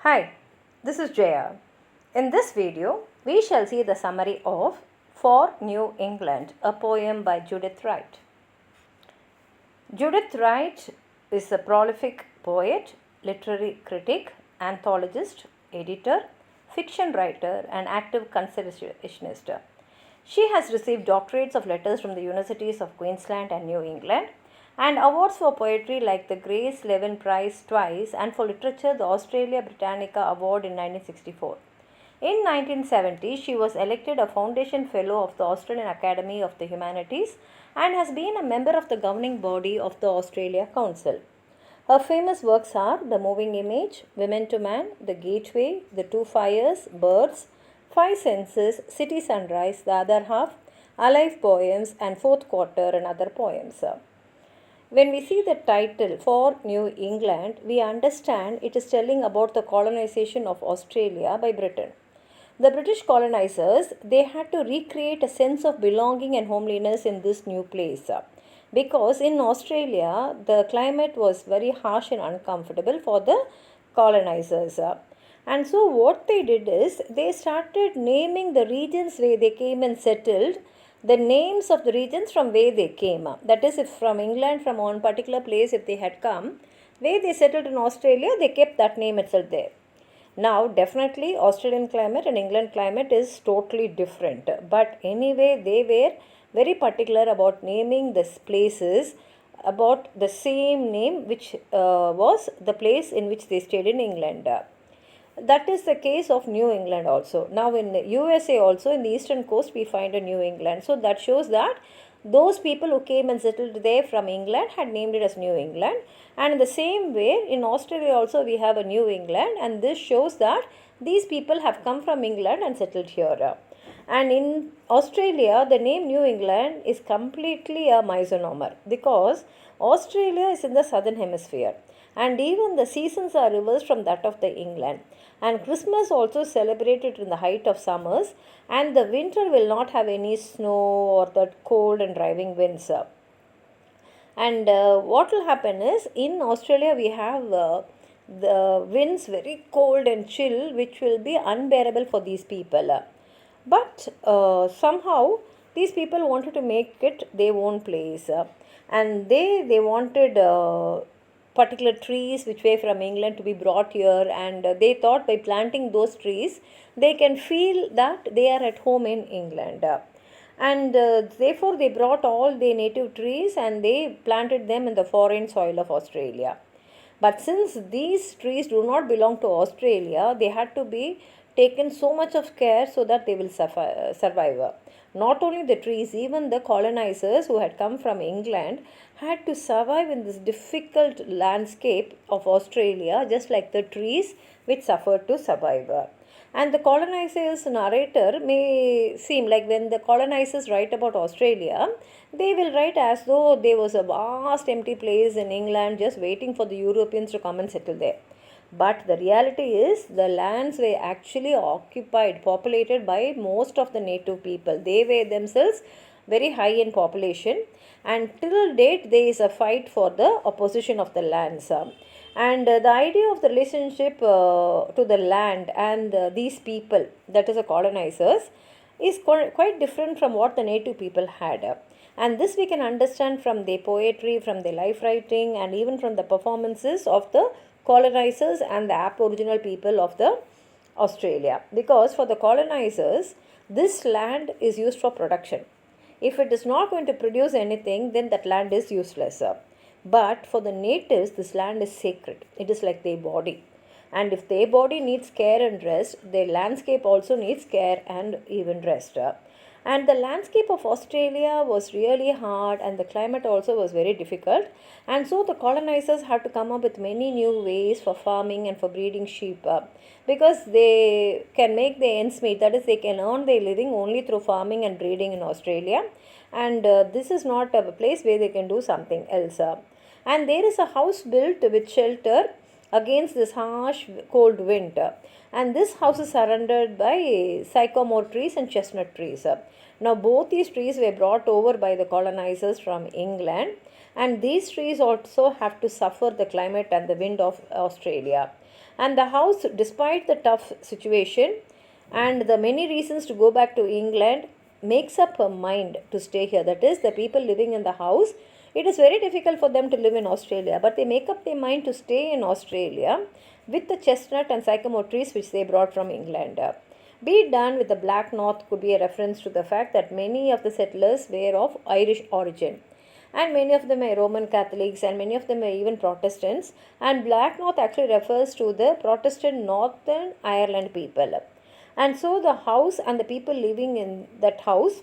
Hi, this is Jaya. In this video, we shall see the summary of For New England, a poem by Judith Wright. Judith Wright is a prolific poet, literary critic, anthologist, editor, fiction writer, and active conservationist. She has received doctorates of letters from the universities of Queensland and New England and awards for poetry like the Grace Levin Prize twice and for literature the Australia Britannica Award in 1964. In 1970, she was elected a Foundation Fellow of the Australian Academy of the Humanities and has been a member of the governing body of the Australia Council. Her famous works are The Moving Image, Women to Man, The Gateway, The Two Fires, Birds, Five Senses, City Sunrise, The Other Half, Alive Poems, and Fourth Quarter and Other Poems. When we see the title For New England, we understand it is telling about the colonization of Australia by Britain. The British colonizers, they had to recreate a sense of belonging and homeliness in this new place. Because in Australia, the climate was very harsh and uncomfortable for the colonizers. And so what they did is, they started naming the regions where they came and settled, the names of the regions from where they came. That is, if from England, from one particular place, if they had come, where they settled in Australia, they kept that name itself there. Now, definitely, Australian climate and England climate is totally different. But anyway, they were very particular about naming these places about the same name which was the place in which they stayed in England. That is the case of New England also. Now in the USA also, in the eastern coast, we find a New England. So that shows that those people who came and settled there from England had named it as New England. And in the same way, in Australia also we have a New England, and this shows that these people have come from England and settled here. And in Australia, the name New England is completely a misnomer because Australia is in the southern hemisphere, and even the seasons are reversed from that of the England. And Christmas also celebrated in the height of summers, and the winter will not have any snow or that cold and driving winds. And what will happen is, in Australia we have the winds very cold and chill, which will be unbearable for these people. But somehow these people wanted to make it their own place, and they wanted particular trees which were from England to be brought here, and they thought by planting those trees they can feel that they are at home in England. And therefore they brought all the native trees and they planted them in the foreign soil of Australia. But since these trees do not belong to Australia, they had to be taken so much of care so that they will survive. Not only the trees, even the colonizers who had come from England had to survive in this difficult landscape of Australia, just like the trees which suffered to survive. And the colonizers' narrator may seem like when the colonizers write about Australia, they will write as though there was a vast empty place in England just waiting for the Europeans to come and settle there. But the reality is the lands were actually occupied, populated by most of the native people. They were themselves very high in population, and till date there is a fight for the opposition of the lands. And the idea of the relationship to the land and these people, that is the colonizers, is quite different from what the native people had. And this we can understand from their poetry, from their life writing, and even from the performances of the colonizers and the aboriginal people of the Australia. Because for the colonizers, this land is used for production. If it is not going to produce anything, then that land is useless. But for the natives, this land is sacred. It is like their body. And if their body needs care and rest, their landscape also needs care and even rest. And the landscape of Australia was really hard, and the climate also was very difficult. And so the colonizers had to come up with many new ways for farming and for breeding sheep, because they can make their ends meet. That is, they can earn their living only through farming and breeding in Australia. And this is not a place where they can do something else. And there is a house built with shelter against this harsh cold wind. And this house is surrounded by sycamore trees and chestnut trees. Now both these trees were brought over by the colonizers from England, and these trees also have to suffer the climate and the wind of Australia. And the house, despite the tough situation and the many reasons to go back to England, makes up her mind to stay here. That is, the people living in the house, it is very difficult for them to live in Australia, but they make up their mind to stay in Australia with the chestnut and sycamore trees which they brought from England. Be it done with the Black North could be a reference to the fact that many of the settlers were of Irish origin, and many of them are Roman Catholics, and many of them are even Protestants. And Black North actually refers to the Protestant Northern Ireland people. And so the house and the people living in that house,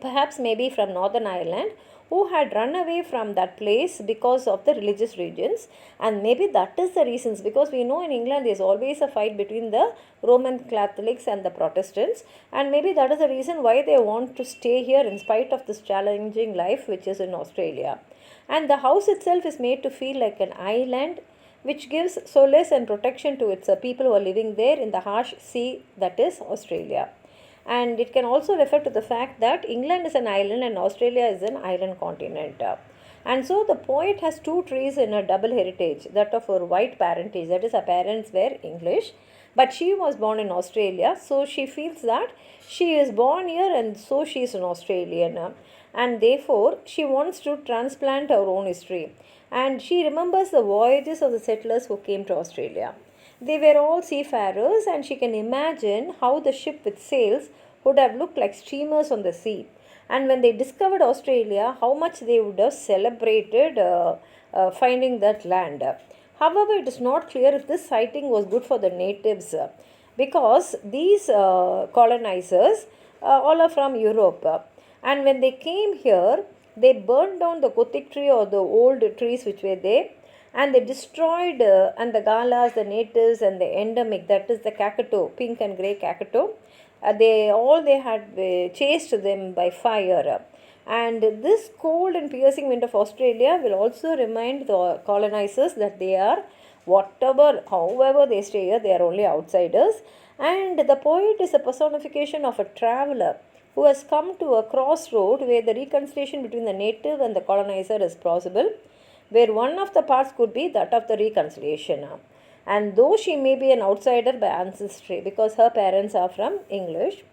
perhaps maybe from Northern Ireland, who had run away from that place because of the religious regions, and maybe that is the reasons, because we know in England there is always a fight between the Roman Catholics and the Protestants, and maybe that is the reason why they want to stay here in spite of this challenging life which is in Australia. And the house itself is made to feel like an island which gives solace and protection to its people who are living there in the harsh sea that is Australia. And it can also refer to the fact that England is an island and Australia is an island continent. And so the poet has two trees in her double heritage, that of her white parentage, that is, her parents were English, but she was born in Australia, so she feels that she is born here and so she is an Australian. And therefore, she wants to transplant her own history. And she remembers the voyages of the settlers who came to Australia. They were all seafarers, and she can imagine how the ship with sails would have looked like steamers on the sea. And when they discovered Australia, how much they would have celebrated finding that land. However, it is not clear if this sighting was good for the natives, because these colonizers all are from Europe. And when they came here, they burned down the Gothic tree or the old trees which were there, and they destroyed and the Galas, the natives, and the endemic, that is the Kakadu, pink and grey Kakadu. They had chased them by fire. And this cold and piercing wind of Australia will also remind the colonizers that they are, however they stay here, they are only outsiders. And the poet is a personification of a traveler who has come to a crossroad where the reconciliation between the native and the colonizer is possible, where one of the parts could be that of the reconciliation. And though she may be an outsider by ancestry because her parents are from English,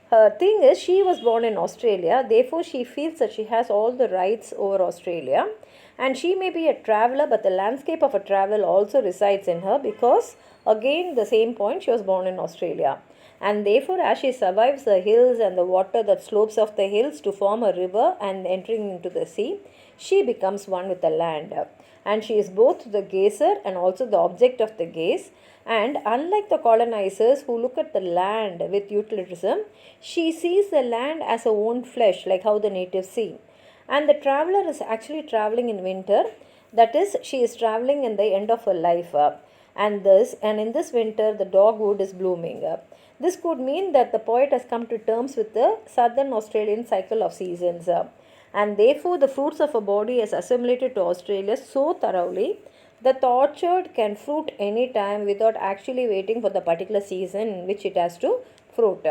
her thing is she was born in Australia, therefore she feels that she has all the rights over Australia. And she may be a traveler, but the landscape of a travel also resides in her, because again the same point, she was born in Australia. And therefore, as she survives the hills and the water that slopes off the hills to form a river and entering into the sea, she becomes one with the land. And she is both the gazer and also the object of the gaze. And unlike the colonizers who look at the land with utilitarism, she sees the land as her own flesh, like how the natives see. And the traveler is actually traveling in winter, that is, she is traveling in the end of her life. And in this winter, the dogwood is blooming. This could mean that the poet has come to terms with the southern Australian cycle of seasons. And therefore, the fruits of a body has assimilated to Australia so thoroughly that the orchard can fruit any time without actually waiting for the particular season in which it has to fruit.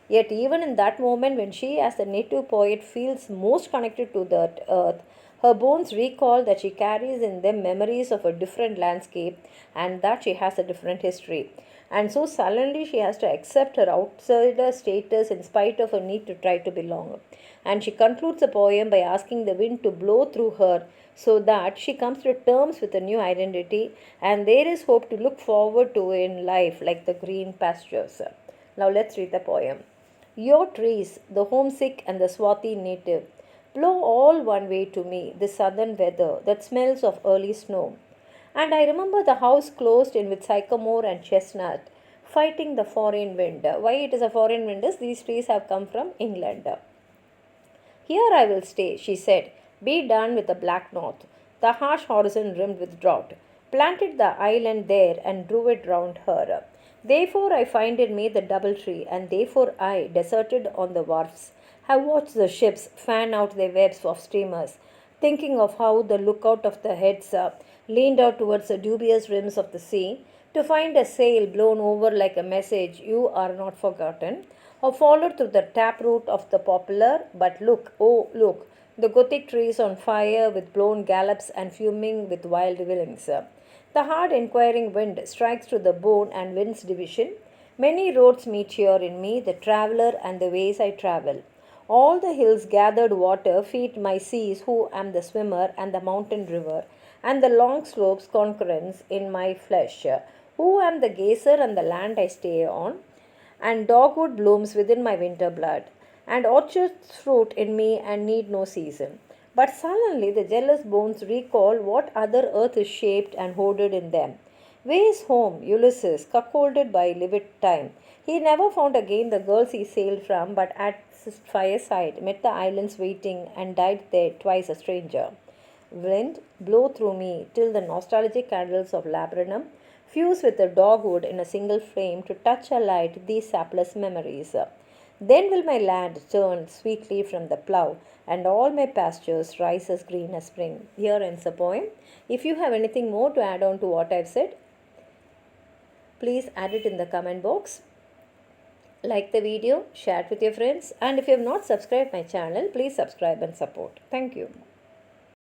Yet, even in that moment when she, as the native poet, feels most connected to the earth, her bones recall that she carries in them memories of a different landscape and that she has a different history. And so suddenly she has to accept her outsider status in spite of her need to try to belong. And she concludes the poem by asking the wind to blow through her so that she comes to terms with a new identity, and there is hope to look forward to in life, like the green pastures. Now let's read the poem. Your trees, the homesick and the swarthy native, blow all one way to me, this southern weather that smells of early snow. And I remember the house closed in with sycamore and chestnut, fighting the foreign wind. Why it is a foreign wind is these trees have come from England. Here I will stay, she said. Be done with the black north, the harsh horizon rimmed with drought. Planted the island there and drew it round her. Therefore I find in me the double tree, and therefore I, deserted on the wharfs, have watched the ships fan out their webs of streamers, thinking of how the lookout of the heads leaned out towards the dubious rims of the sea, to find a sail blown over like a message, you are not forgotten, or followed through the taproot of the poplar. But look, oh look, the Gothic trees on fire with blown gallops and fuming with wild wings. The hard inquiring wind strikes to the bone and wins division. Many roads meet here in me, the traveller and the ways I travel. All the hills gathered water feed my seas, who am the swimmer, and the mountain river, and the long slopes concurrence in my flesh, who am the gazer and the land I stay on, and dogwood blooms within my winter blood, and orchards fruit in me and need no season. But sullenly the jealous bones recall what other earth is shaped and hoarded in them. Where is home, Ulysses, cuckolded by livid time? He never found again the girls he sailed from, but at his fireside met the islands waiting and died there twice a stranger. Wind, blow through me till the nostalgic candles of laburnum fuse with the dogwood in a single flame to touch alight these sapless memories. Then will my land turn sweetly from the plough, and all my pastures rise as green as spring. Here ends the poem. If you have anything more to add on to what I've said, please add it in the comment box. Like the video, share it with your friends, and if you have not subscribed my channel, please subscribe and support. Thank you.